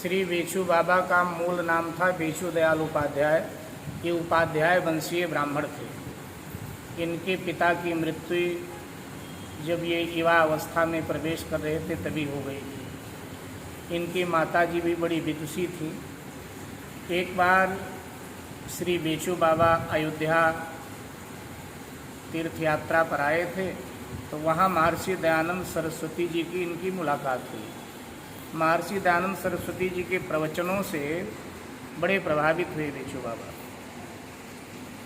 श्री बेचू बाबा का मूल नाम था बेचू दयाल उपाध्याय। ये उपाध्याय वंशीय ब्राह्मण थे। इनके पिता की मृत्यु जब ये युवा अवस्था में प्रवेश कर रहे थे तभी हो गई थी। इनकी माताजी भी बड़ी विदुषी थी। एक बार श्री बेचू बाबा अयोध्या तीर्थ यात्रा पर आए थे तो वहाँ महर्षि दयानंद सरस्वती जी की इनकी मुलाकात हुई। महर्षि दयानंद सरस्वती जी के प्रवचनों से बड़े प्रभावित हुए बेचू बाबा।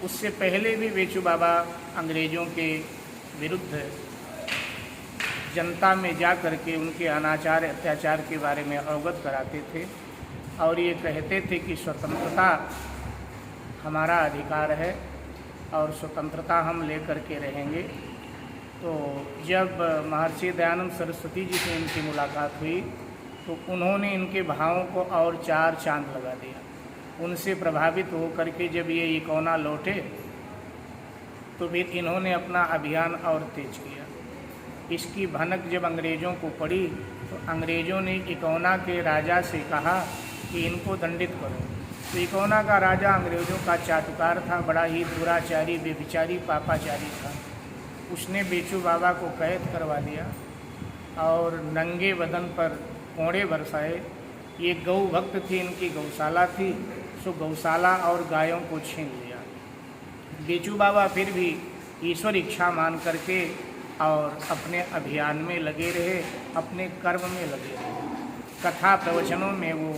उससे पहले भी बेचू बाबा अंग्रेज़ों के विरुद्ध जनता में जा कर के उनके अनाचार अत्याचार के बारे में अवगत कराते थे और ये कहते थे कि स्वतंत्रता हमारा अधिकार है और स्वतंत्रता हम ले कर के रहेंगे। तो जब महर्षि दयानंद सरस्वती जी से इनकी मुलाकात हुई तो उन्होंने इनके भावों को और चार चांद लगा दिया। उनसे प्रभावित हो करके जब ये इकौना लौटे तो फिर इन्होंने अपना अभियान और तेज किया। इसकी भनक जब अंग्रेज़ों को पड़ी तो अंग्रेज़ों ने इकौना के राजा से कहा कि इनको दंडित करो। तो इकौना का राजा अंग्रेज़ों का चाटुकार था, बड़ा ही दुराचारी व्यभिचारी पापाचारी था। उसने बेचू बाबा को कैद करवा दिया और नंगे बदन पर कोड़े बरसाए। ये गौ भक्त थी, इनकी गौशाला थी, सो गौशाला और गायों को छीन लिया। बेचू बाबा फिर भी ईश्वर इच्छा मान करके और अपने अभियान में लगे रहे, अपने कर्म में लगे रहे। कथा प्रवचनों में वो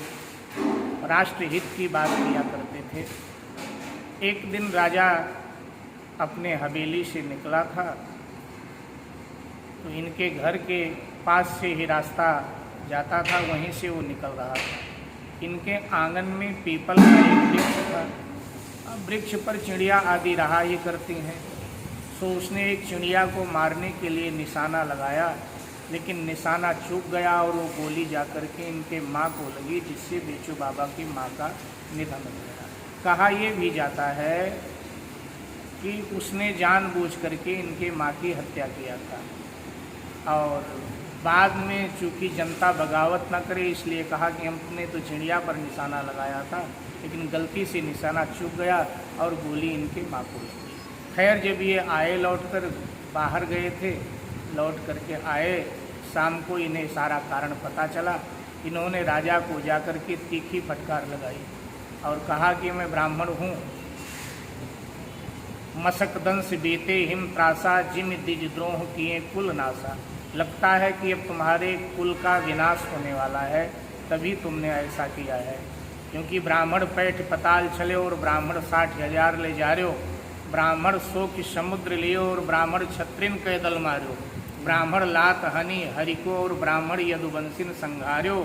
राष्ट्रहित की बात किया करते थे। एक दिन राजा अपने हवेली से निकला था तो इनके घर के पास से ही रास्ता जाता था, वहीं से वो निकल रहा था। इनके आंगन में पीपल का एक वृक्ष था। अब वृक्ष पर चिड़िया आदि रहा ही करती हैं। तो उसने एक चिड़िया को मारने के लिए निशाना लगाया, लेकिन निशाना चूक गया और वो गोली जा कर के इनके माँ को लगी, जिससे बेचू बाबा की माँ का निधन हो गया। कहा यह भी जाता है कि उसने जानबूझ करके इनके माँ की हत्या किया था और बाद में चूँकि जनता बगावत न करे इसलिए कहा कि हमने तो चिड़िया पर निशाना लगाया था, लेकिन गलती से निशाना चूक गया और गोली इनके माँ को लगी। खैर जब ये आए, लौट कर बाहर गए थे, लौट करके आए, शाम को इन्हें सारा कारण पता चला। इन्होंने राजा को जाकर के तीखी फटकार लगाई और कहा कि मैं ब्राह्मण हूँ, मशक दंश बीते हिम त्रासा, जिम द्विजद्रोह किए कुल नासा। लगता है कि अब तुम्हारे कुल का विनाश होने वाला है, तभी तुमने ऐसा किया है। क्योंकि ब्राह्मण पैठ पताल चले और ब्राह्मण 60,000 ले जा रहे हो, ब्राह्मण 100 की समुद्र लियो और ब्राह्मण छत्रिन कै दल मारो, ब्राह्मण लात हनि हरिको और ब्राह्मण यदुवंशिन संघार्यो,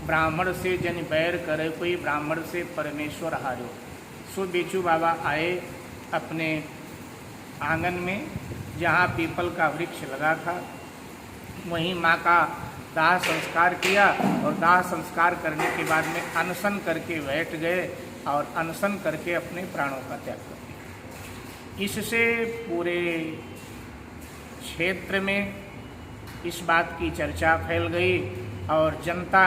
ब्राह्मण से जन बैर करे कोई, ब्राह्मण से परमेश्वर हार्यो। सो बेचू बाबा आए अपने आंगन में, जहाँ पीपल का वृक्ष लगा था, वहीं माँ का दाह संस्कार किया और दाह संस्कार करने के बाद में अनशन करके बैठ गए और अनशन करके अपने प्राणों का त्याग कर दिया। इससे पूरे क्षेत्र में इस बात की चर्चा फैल गई और जनता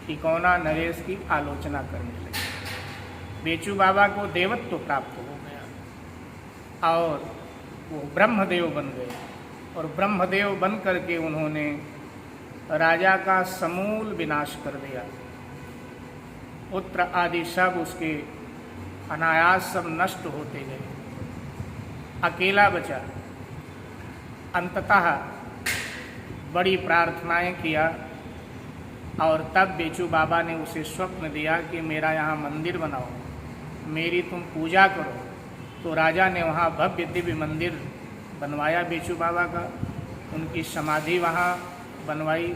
इकौना नरेश की आलोचना करने लगी। बेचू बाबा को देवत्व प्राप्त हो गया और वो ब्रह्मदेव बन गए और ब्रह्मदेव बन करके उन्होंने राजा का समूल विनाश कर दिया। पुत्र आदि सब उसके अनायास सब नष्ट होते गए, अकेला बचा। अंततः बड़ी प्रार्थनाएं किया और तब बेचू बाबा ने उसे स्वप्न दिया कि मेरा यहाँ मंदिर बनाओ, मेरी तुम पूजा करो। तो राजा ने वहाँ भव्य दिव्य मंदिर बनवाया बेचू बाबा का, उनकी समाधि वहाँ बनवाई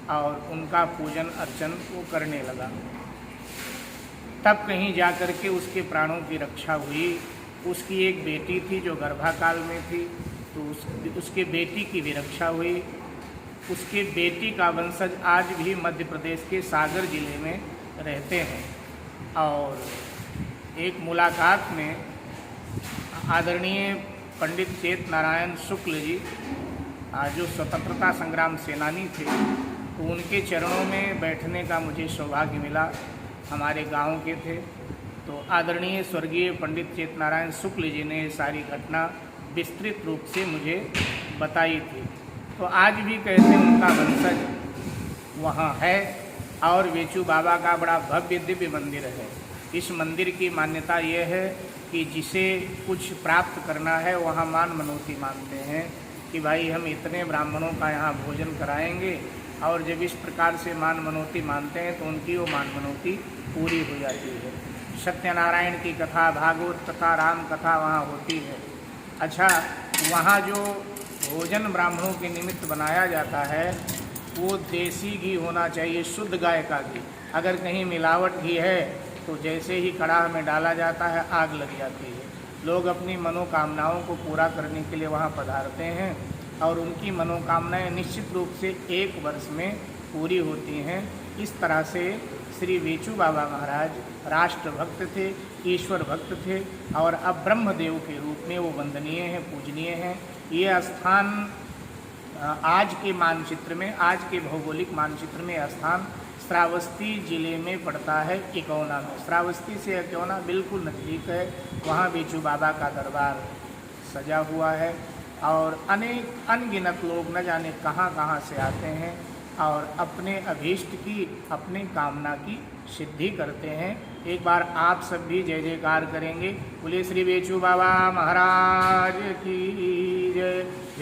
और उनका पूजन अर्चन वो करने लगा। तब कहीं जा कर के उसके प्राणों की रक्षा हुई। उसकी एक बेटी थी जो गर्भाकाल में थी, तो उसके बेटी की भी रक्षा हुई। उसके बेटी का वंशज आज भी मध्य प्रदेश के सागर जिले में रहते हैं। और एक मुलाकात में आदरणीय पंडित चेत नारायण शुक्ल जी जो स्वतंत्रता संग्राम सेनानी थे, तो उनके चरणों में बैठने का मुझे सौभाग्य मिला। हमारे गांव के थे, तो आदरणीय स्वर्गीय पंडित चेतनारायण शुक्ल जी ने सारी घटना विस्तृत रूप से मुझे बताई थी। तो आज भी कहते उनका वंशज वहाँ है और वेचू बाबा का बड़ा भव्य दिव्य मंदिर है। इस मंदिर की मान्यता ये है कि जिसे कुछ प्राप्त करना है वहाँ मान मनौती मानते हैं कि भाई हम इतने ब्राह्मणों का यहाँ भोजन कराएंगे, और जब इस प्रकार से मान मनौती मानते हैं तो उनकी वो मान मनौती पूरी हो जाती है। सत्यनारायण की कथा, भागवत कथा, राम कथा वहाँ होती है। अच्छा, वहाँ जो भोजन ब्राह्मणों के निमित्त बनाया जाता है वो देसी घी होना चाहिए, शुद्ध गाय का घी। अगर कहीं मिलावट घी है तो जैसे ही कड़ाह में डाला जाता है आग लग जाती है। लोग अपनी मनोकामनाओं को पूरा करने के लिए वहाँ पधारते हैं और उनकी मनोकामनाएं निश्चित रूप से एक वर्ष में पूरी होती हैं। इस तरह से श्री वेचू बाबा महाराज राष्ट्रभक्त थे, ईश्वर भक्त थे और अब ब्रह्मदेव के रूप में वो वंदनीय हैं, पूजनीय हैं। ये स्थान आज के मानचित्र में, आज के भौगोलिक मानचित्र में स्थान श्रावस्ती जिले में पड़ता है, इकौना में। श्रावस्ती से इकौना बिल्कुल नज़दीक है। वहाँ वेचू बाबा का दरबार सजा हुआ है और अनेक अनगिनत लोग न जाने कहाँ कहाँ से आते हैं और अपने अभीष्ट की, अपने कामना की सिद्धि करते हैं। एक बार आप सब भी जय जयकार करेंगे। बोले श्री वेचू बाबा महाराज की जय।